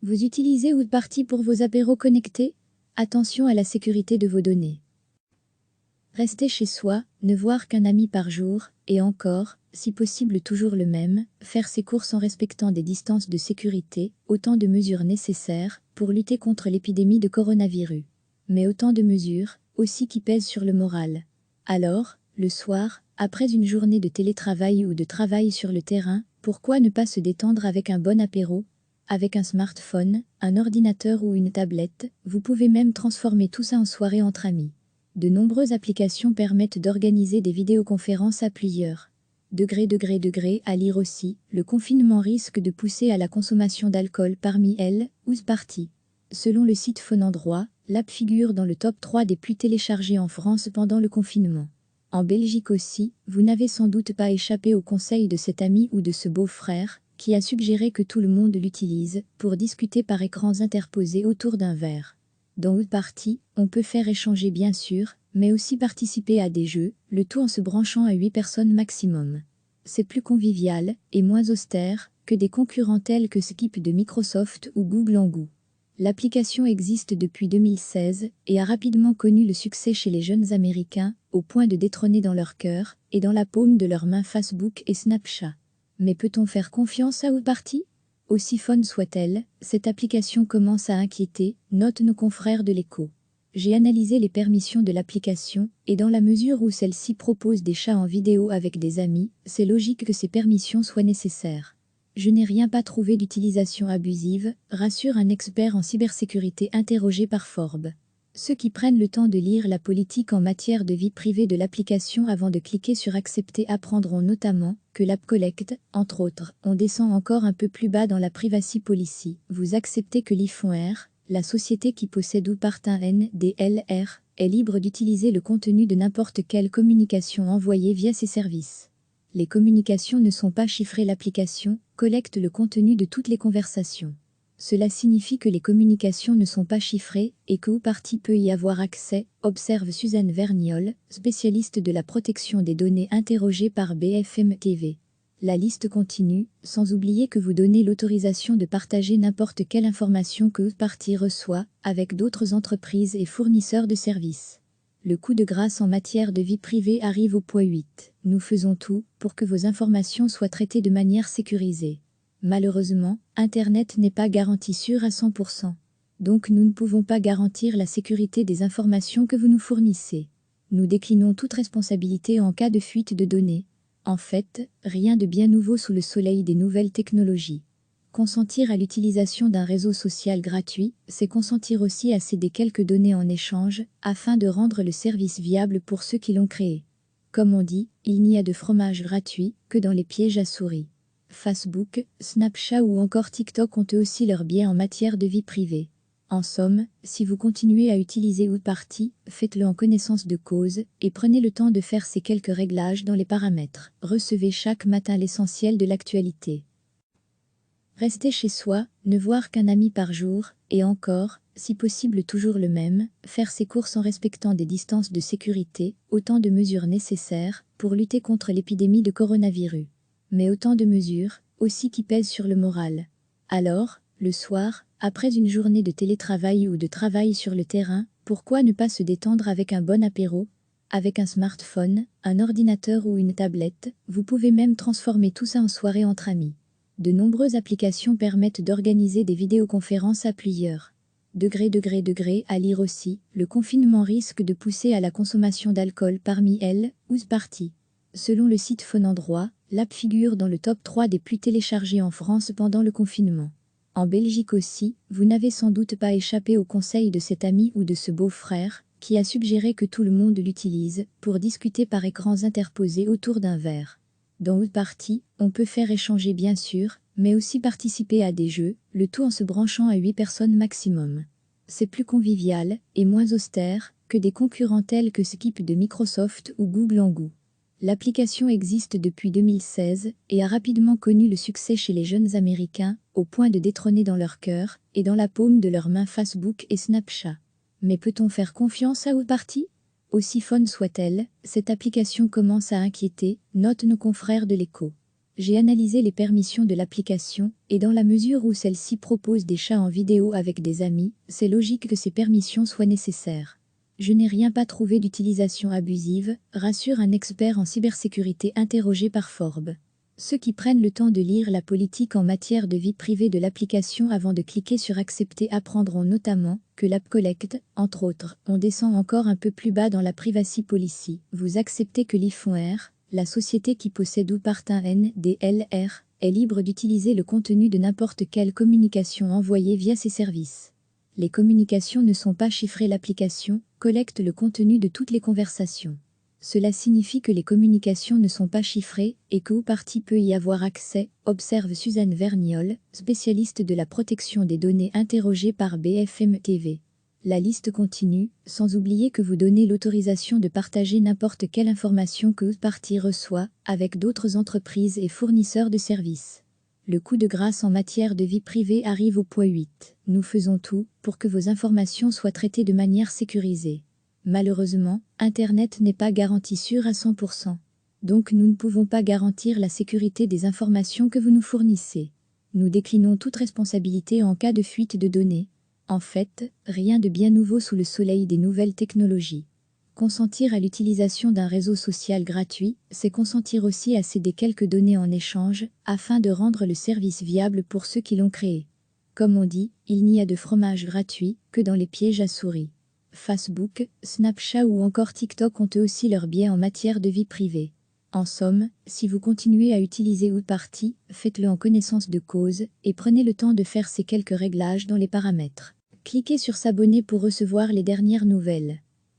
Vous utilisez Woodparty pour vos apéros connectés? Attention à la sécurité de vos données. Rester chez soi, ne voir qu'un ami par jour, et encore, si possible toujours le même, faire ses courses en respectant des distances de sécurité, autant de mesures nécessaires pour lutter contre l'épidémie de coronavirus. Mais autant de mesures, aussi qui pèsent sur le moral. Alors, le soir, après une journée de télétravail ou de travail sur le terrain, pourquoi ne pas se détendre avec un bon apéro? Avec un smartphone, un ordinateur ou une tablette, vous pouvez même transformer tout ça en soirée entre amis. De nombreuses applications permettent d'organiser des vidéoconférences à plusieurs. À lire aussi, le confinement risque de pousser à la consommation d'alcool parmi elles, Woodparty. Selon le site Phonendroit, l'app figure dans le top 3 des plus téléchargés en France pendant le confinement. En Belgique aussi, vous n'avez sans doute pas échappé au conseil de cet ami ou de ce beau-frère, qui a suggéré que tout le monde l'utilise pour discuter par écrans interposés autour d'un verre. Dans Woodparty, on peut faire échanger bien sûr, mais aussi participer à des jeux, le tout en se branchant à 8 personnes maximum. C'est plus convivial et moins austère que des concurrents tels que Skype de Microsoft ou Google Hangou. L'application existe depuis 2016 et a rapidement connu le succès chez les jeunes Américains, au point de détrôner dans leur cœur et dans la paume de leurs mains Facebook et Snapchat. Mais peut-on faire confiance à Woodparty? Aussi fun soit-elle, cette application commence à inquiéter, notent nos confrères de l'Écho. J'ai analysé les permissions de l'application, et dans la mesure où celle-ci propose des chats en vidéo avec des amis, c'est logique que ces permissions soient nécessaires. Je n'ai rien pas trouvé d'utilisation abusive, rassure un expert en cybersécurité interrogé par Forbes. Ceux qui prennent le temps de lire la politique en matière de vie privée de l'application avant de cliquer sur accepter apprendront notamment que l'App Collect, entre autres, on descend encore un peu plus bas dans la Privacy Policy. Vous acceptez que l'iPhone R, la société qui possède Woodparty NDLR, est libre d'utiliser le contenu de n'importe quelle communication envoyée via ses services. Les communications ne sont pas chiffrées. L'application collecte le contenu de toutes les conversations. Cela signifie que les communications ne sont pas chiffrées et que Woodparty peut y avoir accès, observe Suzanne Verniol, spécialiste de la protection des données interrogée par BFM TV. La liste continue, sans oublier que vous donnez l'autorisation de partager n'importe quelle information que Woodparty reçoit avec d'autres entreprises et fournisseurs de services. Le coup de grâce en matière de vie privée arrive au point 8. Nous faisons tout pour que vos informations soient traitées de manière sécurisée. Malheureusement, Internet n'est pas garanti sûr à 100%. Donc nous ne pouvons pas garantir la sécurité des informations que vous nous fournissez. Nous déclinons toute responsabilité en cas de fuite de données. En fait, rien de bien nouveau sous le soleil des nouvelles technologies. Consentir à l'utilisation d'un réseau social gratuit, c'est consentir aussi à céder quelques données en échange, afin de rendre le service viable pour ceux qui l'ont créé. Comme on dit, il n'y a de fromage gratuit que dans les pièges à souris. Facebook, Snapchat ou encore TikTok ont eux aussi leurs biais en matière de vie privée. En somme, si vous continuez à utiliser Woodparty, faites-le en connaissance de cause et prenez le temps de faire ces quelques réglages dans les paramètres. Recevez chaque matin l'essentiel de l'actualité. Rester chez soi, ne voir qu'un ami par jour, et encore, si possible toujours le même, faire ses courses en respectant des distances de sécurité, autant de mesures nécessaires pour lutter contre l'épidémie de coronavirus. Mais autant de mesures, aussi qui pèsent sur le moral. Alors, le soir, après une journée de télétravail ou de travail sur le terrain, pourquoi ne pas se détendre avec un bon apéro? Avec un smartphone, un ordinateur ou une tablette, vous pouvez même transformer tout ça en soirée entre amis. De nombreuses applications permettent d'organiser des vidéoconférences à plusieurs. À lire aussi, le confinement risque de pousser à la consommation d'alcool parmi elles, Woodparty. Selon le site Phonendroit, l'app figure dans le top 3 des plus téléchargés en France pendant le confinement. En Belgique aussi, vous n'avez sans doute pas échappé au conseil de cet ami ou de ce beau-frère, qui a suggéré que tout le monde l'utilise pour discuter par écrans interposés autour d'un verre. Dans Woodparty, on peut faire échanger bien sûr, mais aussi participer à des jeux, le tout en se branchant à 8 personnes maximum. C'est plus convivial et moins austère que des concurrents tels que Skype de Microsoft ou Google Hangou. L'application existe depuis 2016 et a rapidement connu le succès chez les jeunes Américains, au point de détrôner dans leur cœur et dans la paume de leurs mains Facebook et Snapchat. Mais peut-on faire confiance à Woodparty? Aussi fun soit-elle, cette application commence à inquiéter, notent nos confrères de l'Écho. J'ai analysé les permissions de l'application, et dans la mesure où celle-ci propose des chats en vidéo avec des amis, c'est logique que ces permissions soient nécessaires. Je n'ai rien pas trouvé d'utilisation abusive, rassure un expert en cybersécurité interrogé par Forbes. Ceux qui prennent le temps de lire la politique en matière de vie privée de l'application avant de cliquer sur accepter apprendront notamment que l'App Collect, entre autres, on descend encore un peu plus bas dans la privacy policy. Vous acceptez que l'iPhone R, la société qui possède ou partant NDLR, est libre d'utiliser le contenu de n'importe quelle communication envoyée via ses services. Les communications ne sont pas chiffrées. L'application collecte le contenu de toutes les conversations. Cela signifie que les communications ne sont pas chiffrées et que ou partie peut y avoir accès, observe Suzanne Verniol, spécialiste de la protection des données interrogée par BFM TV. La liste continue, sans oublier que vous donnez l'autorisation de partager n'importe quelle information que ou partie reçoit, avec d'autres entreprises et fournisseurs de services. Le coup de grâce en matière de vie privée arrive au point 8. Nous faisons tout pour que vos informations soient traitées de manière sécurisée. Malheureusement, Internet n'est pas garanti sûr à 100%. Donc nous ne pouvons pas garantir la sécurité des informations que vous nous fournissez. Nous déclinons toute responsabilité en cas de fuite de données. En fait, rien de bien nouveau sous le soleil des nouvelles technologies. Consentir à l'utilisation d'un réseau social gratuit, c'est consentir aussi à céder quelques données en échange, afin de rendre le service viable pour ceux qui l'ont créé. Comme on dit, il n'y a de fromage gratuit que dans les pièges à souris. Facebook, Snapchat ou encore TikTok ont eux aussi leurs biais en matière de vie privée. En somme, si vous continuez à utiliser Outparty, faites-le en connaissance de cause et prenez le temps de faire ces quelques réglages dans les paramètres. Cliquez sur s'abonner pour recevoir les dernières nouvelles.